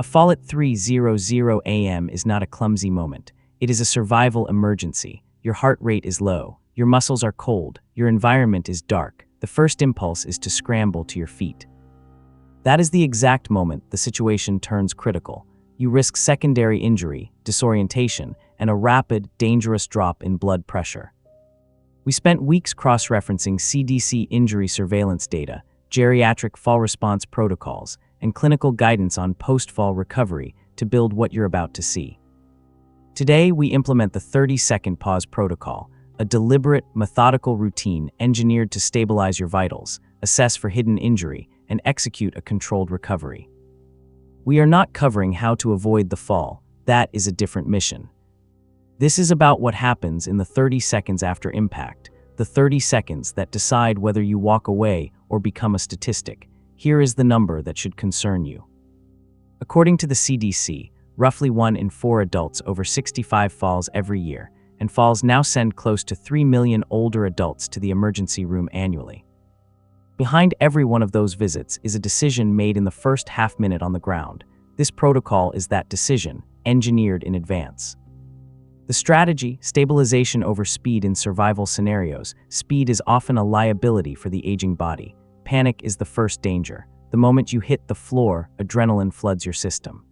A fall at 3:00 a.m. is not a clumsy moment. It is a survival emergency. Your heart rate is low. Your muscles are cold. Your environment is dark. The first impulse is to scramble to your feet. That is the exact moment the situation turns critical. You risk secondary injury, disorientation, and a rapid, dangerous drop in blood pressure. We spent weeks cross-referencing CDC injury surveillance data, geriatric fall response protocols, and clinical guidance on post-fall recovery to build what you're about to see. Today, we implement the 30-second pause protocol, a deliberate, methodical routine engineered to stabilize your vitals, assess for hidden injury, and execute a controlled recovery. We are not covering how to avoid the fall. That is a different mission. This is about what happens in the 30 seconds after impact, the 30 seconds that decide whether you walk away or become a statistic. Here is the number that should concern you. According to the CDC, roughly 1 in 4 adults over 65 falls every year, and falls now send close to 3 million older adults to the emergency room annually. Behind every one of those visits is a decision made in the first half minute on the ground. This protocol is that decision, engineered in advance. The strategy, stabilization over speed in survival scenarios. Speed is often a liability for the aging body. Panic is the first danger. The moment you hit the floor, adrenaline floods your system.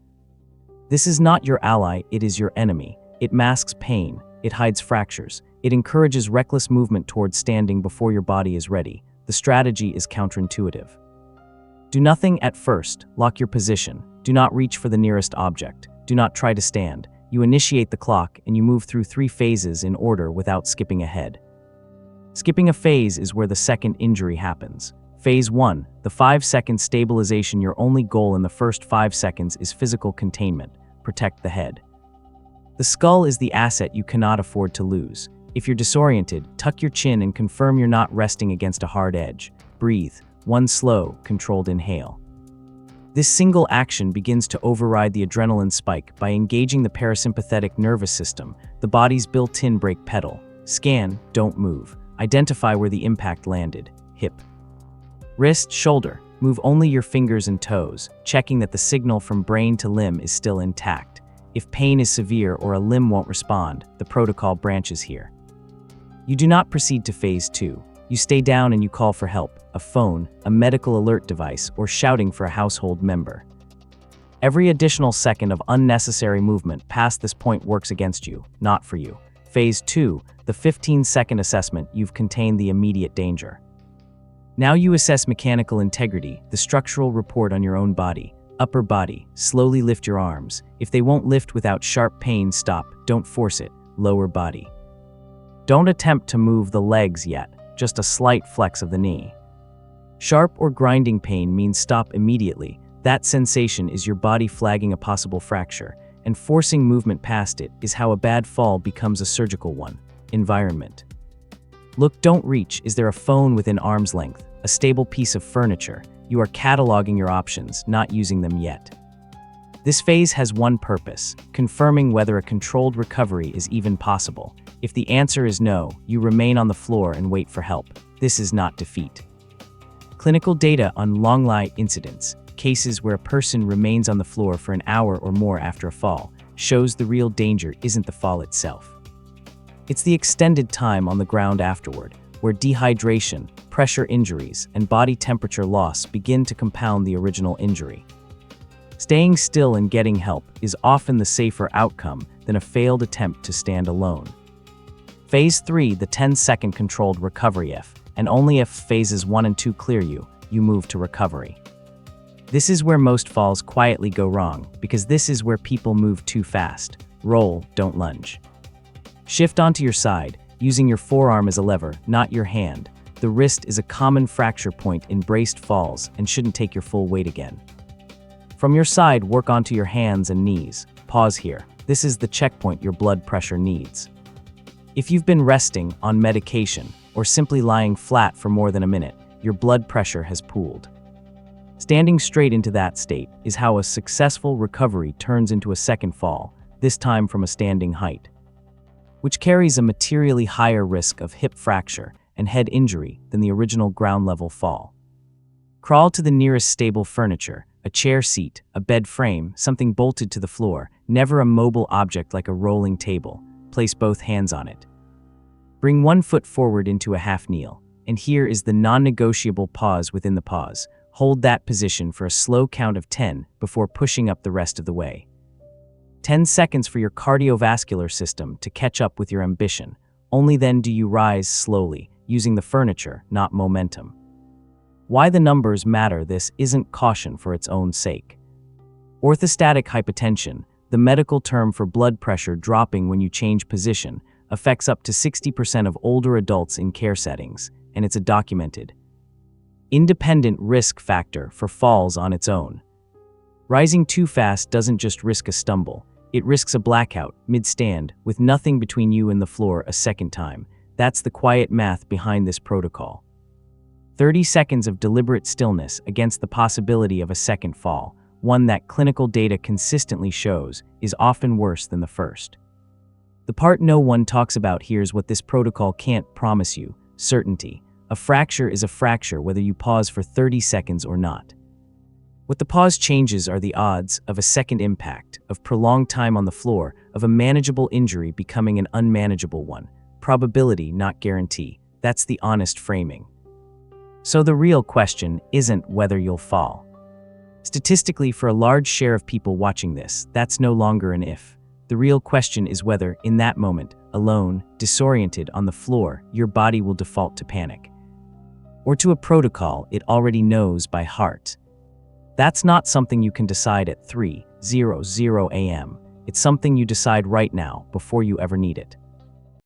This is not your ally, it is your enemy. It masks pain, it hides fractures, it encourages reckless movement towards standing before your body is ready. The strategy is counterintuitive. Do nothing at first, lock your position. Do not reach for the nearest object. Do not try to stand. You initiate the clock and you move through 3 phases in order without skipping ahead. Skipping a phase is where the second injury happens. Phase 1, the 5-second stabilization. Your only goal in the first 5 seconds is physical containment. Protect the head. The skull is the asset you cannot afford to lose. If you're disoriented, tuck your chin and confirm you're not resting against a hard edge. Breathe. 1 slow, controlled inhale. This single action begins to override the adrenaline spike by engaging the parasympathetic nervous system, the body's built-in brake pedal. Scan, don't move. Identify where the impact landed. Hip. Wrist, shoulder. Move only your fingers and toes, checking that the signal from brain to limb is still intact. If pain is severe or a limb won't respond, the protocol branches here. You do not proceed to phase 2. You stay down and you call for help, a phone, a medical alert device, or shouting for a household member. Every additional second of unnecessary movement past this point works against you, not for you. Phase 2, the 15-second assessment. You've contained the immediate danger. Now you assess mechanical integrity, the structural report on your own body. Upper body, slowly lift your arms. If they won't lift without sharp pain, stop, don't force it. Lower body. Don't attempt to move the legs yet, just a slight flex of the knee. Sharp or grinding pain means stop immediately. That sensation is your body flagging a possible fracture, and forcing movement past it is how a bad fall becomes a surgical one. Environment. Look, don't reach. Is there a phone within arm's length? A stable piece of furniture? You are cataloging your options, not using them yet. This phase has one purpose, confirming whether a controlled recovery is even possible. If the answer is no, you remain on the floor and wait for help. This is not defeat. Clinical data on long-lie incidents, cases where a person remains on the floor for an hour or more after a fall, shows the real danger isn't the fall itself. It's the extended time on the ground afterward, where dehydration, pressure injuries, and body temperature loss begin to compound the original injury. Staying still and getting help is often the safer outcome than a failed attempt to stand alone. Phase 3, the 10-second controlled recovery. If, and only if, phases 1 and 2 clear you, you move to recovery. This is where most falls quietly go wrong, because this is where people move too fast. Roll, don't lunge. Shift onto your side, using your forearm as a lever, not your hand. The wrist is a common fracture point in braced falls and shouldn't take your full weight again. From your side, work onto your hands and knees. Pause here. This is the checkpoint your blood pressure needs. If you've been resting, on medication, or simply lying flat for more than a minute, your blood pressure has pooled. Standing straight into that state is how a successful recovery turns into a second fall, this time from a standing height, which carries a materially higher risk of hip fracture and head injury than the original ground-level fall. Crawl to the nearest stable furniture, a chair seat, a bed frame, something bolted to the floor, never a mobile object like a rolling table. Place both hands on it. Bring one foot forward into a half kneel. And here is the non-negotiable pause within the pause. Hold that position for a slow count of 10 before pushing up the rest of the way. 10 seconds for your cardiovascular system to catch up with your ambition. Only then do you rise slowly, using the furniture, not momentum. Why the numbers matter: this isn't caution for its own sake. Orthostatic hypotension, the medical term for blood pressure dropping when you change position, affects up to 60% of older adults in care settings, and it's a documented, independent risk factor for falls on its own. Rising too fast doesn't just risk a stumble, it risks a blackout, mid-stand, with nothing between you and the floor a second time. That's the quiet math behind this protocol. 30 seconds of deliberate stillness against the possibility of a second fall, one that clinical data consistently shows is often worse than the first. The part no one talks about here is what this protocol can't promise you: certainty. A fracture is a fracture whether you pause for 30 seconds or not. What the pause changes are the odds of a second impact, of prolonged time on the floor, of a manageable injury becoming an unmanageable one. Probability, not guarantee. That's the honest framing. So the real question isn't whether you'll fall. Statistically, for a large share of people watching this, that's no longer an if. The real question is whether, in that moment, alone, disoriented on the floor, your body will default to panic. Or to a protocol it already knows by heart. That's not something you can decide at 3:00 a.m. It's something you decide right now, before you ever need it.